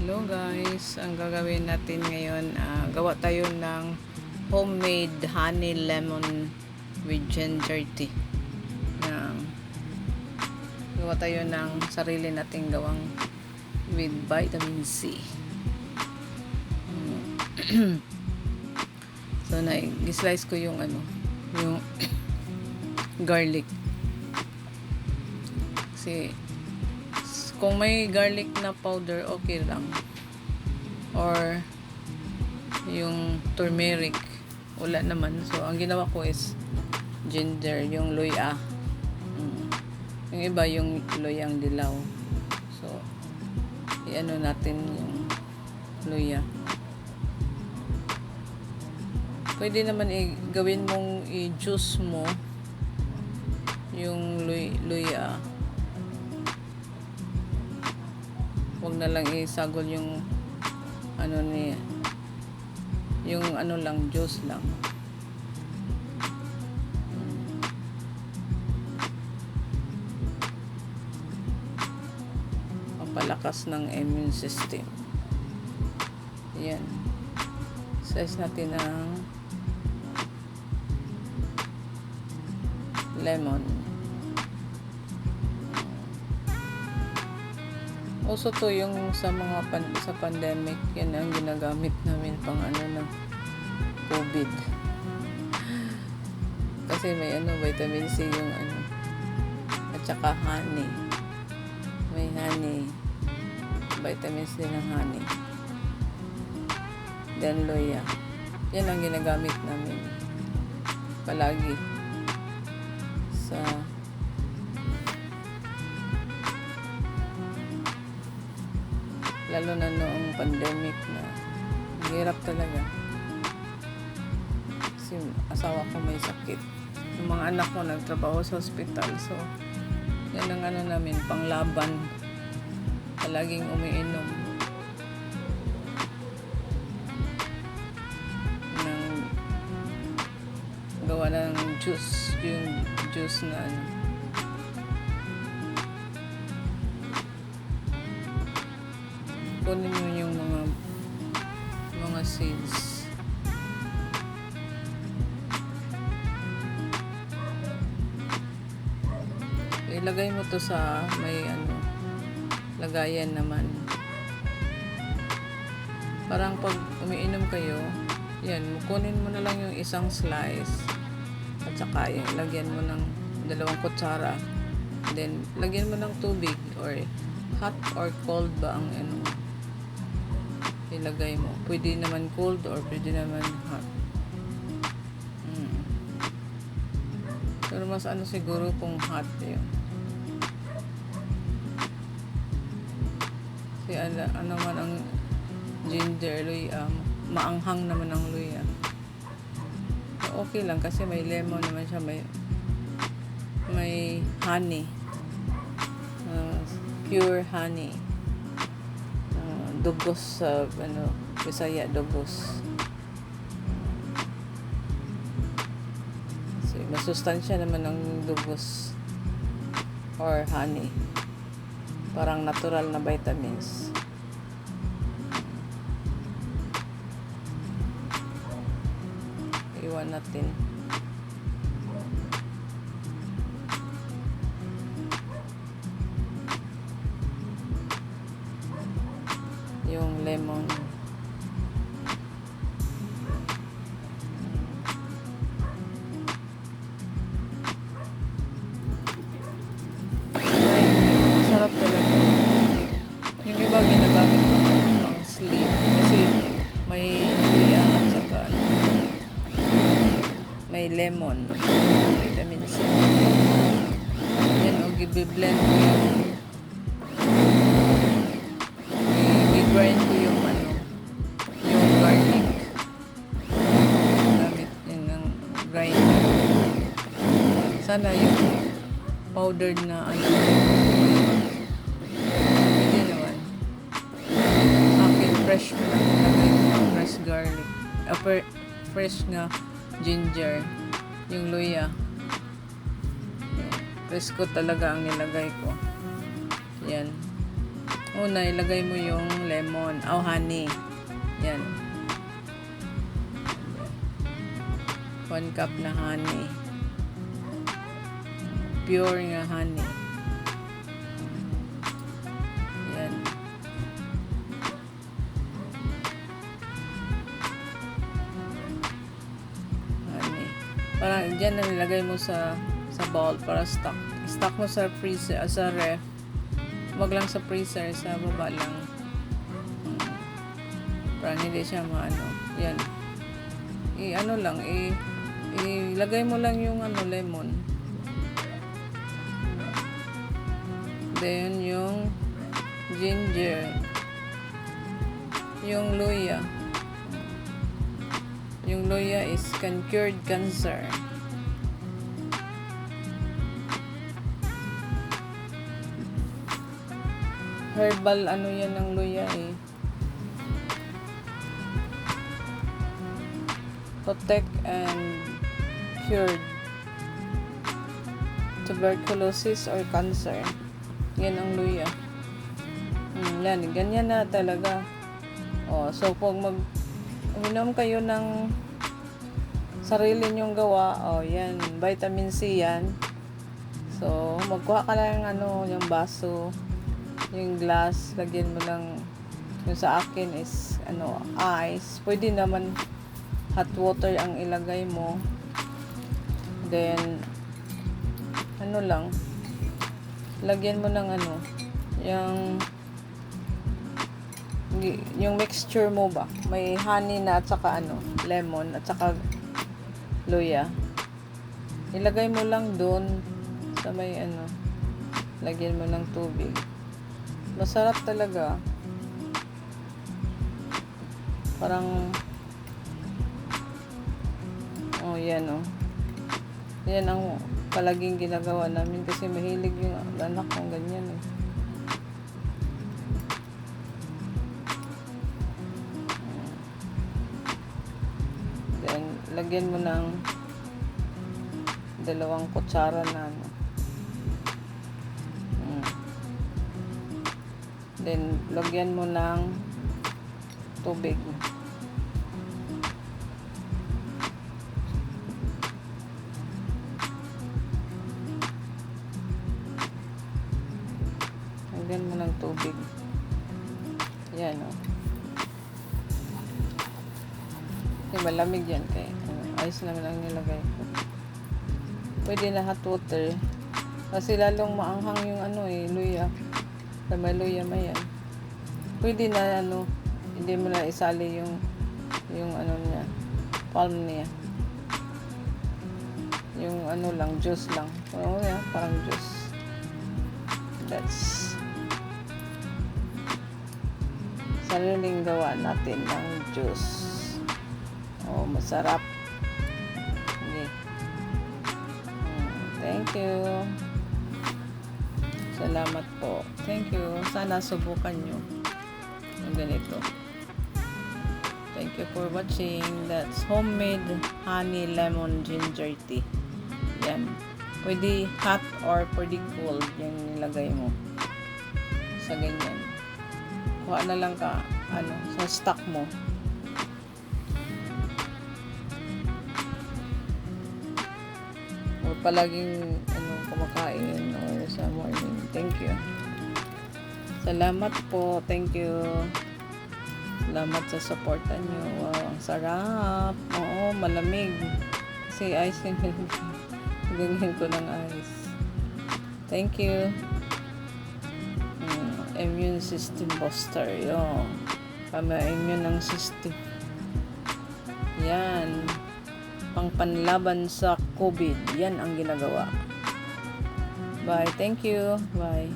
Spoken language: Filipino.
Hello guys, ang gagawin natin ngayon, gawa tayo ng homemade honey lemon with ginger tea. Gawa tayo ng sarili nating gawang with vitamin C. So na-slice ko yung yung garlic. Kasi kung may garlic na powder, okay lang. Or yung turmeric, wala naman. So, ang ginawa ko is ginger, yung luya. Yung iba, yung luyang dilaw. So, i-ano natin yung luya. Pwede naman gawin mong i-juice mo yung luya. Huwag na lang isagol yung yung lang, juice lang. Papalakas ng immune system. Yan. Size natin ng lemon. Also to yung sa mga sa pandemic, yan ang ginagamit namin pang ng COVID. Kasi may vitamin C yung at saka honey. May honey. Vitamins din ng honey. Then luya. Yan ang ginagamit namin palagi sa lalo na noong pandemic na hirap talaga kasi asawa ko may sakit, yung mga anak ko nagtrabaho sa hospital, so yan ang namin panglaban, palaging umiinom ng gawa ng juice, yung juice na kunin mo yung mga seeds. Ilagay mo to sa may lagayan naman. Parang pag umiinom kayo, yan, kunin mo na lang yung isang slice at saka lagyan mo ng 2 kutsara. Then lagyan mo ng tubig, or hot or cold ba ang ilagay mo. Pwede naman cold or pwede naman hot. Pero mas siguro kung hot yun. Kasi man ang ginger, luya, maanghang naman ang luya. So, okay lang kasi may lemon naman siya, may honey. Pure honey. Dugos sa Bisaya, dugos. So, masustansya naman ng dugos or honey. Parang natural na vitamins. Iwan natin. Yung lemon. Sarap talaga. Yung iba ginagamit ko pang sleep kasi may luya at saka may lemon, vitamin C. Yan, i-blend ko yung grind ko yung garlic. Gamit yun ng grinder. Sana yung powdered na pwede naman. Akin fresh mo lang nilagay ko, fresh garlic. Fresh nga ginger. Yung luya. Fresh ko talaga ang nilagay ko. Yan. Una, ilagay mo yung lemon. Honey. Yan. 1 cup na honey. Pure nga honey. Yan. Honey. Parang dyan na nilagay mo sa bowl para stock. Stock mo sa freezer, sa ref. Wag lang sa freezer, sa baba lang. Para hindi siya maano. Yan. Ilagay mo lang yung lemon. Then yung ginger. Yung luya. Yung luya is cured cancer. Herbal yan ng luya eh. Protect and cured tuberculosis or cancer. Yan ang luya. Yan, ganyan na talaga. So pag uminom kayo ng sarili nyong gawa, yan, vitamin C yan. So magkuha ka lang yung baso, yung glass, lagyan mo lang, yung sa akin is ice. Pwede naman hot water ang ilagay mo. Then lang, lagyan mo ng yung mixture mo ba, may honey na at saka lemon at saka luya, ilagay mo lang doon sa may lagyan mo ng tubig. Masarap talaga. Parang yan yan ang palaging ginagawa namin kasi mahilig yung anak kong ganyan eh. Then lagyan mo ng 2 kutsara na then lagyan mo ng tubig. Lagyan mo ng tubig. Yan Kasi malamig yan kaya ice naman ang nilagay ko. Pwede na hot water kasi lalong maanghang yung luya. Sa may luya yan. Pwede na hindi mo na isali yung niya, palm niya. Yung lang, juice lang. Parang juice. That's sariling gawa natin ng juice. Masarap. Okay. Thank you. Salamat po. Thank you. Sana subukan nyo yung ganito. Thank you for watching. That's homemade honey lemon ginger tea. Yan. Pwede hot or pwede cold yung nilagay mo sa ganyan. Kuha na lang ka sa stock mo. O palaging kumakain sa morning. Thank you. Salamat po. Thank you. Salamat sa suporta nyo. Wow, ang sarap. Oo, malamig. Kasi ice yung ganyan ko ng ice. Thank you. Immune system booster. Yun. Pama-immune ng system. Yan. Pangpanlaban sa COVID. Yan ang ginagawa. Bye. Thank you. Bye.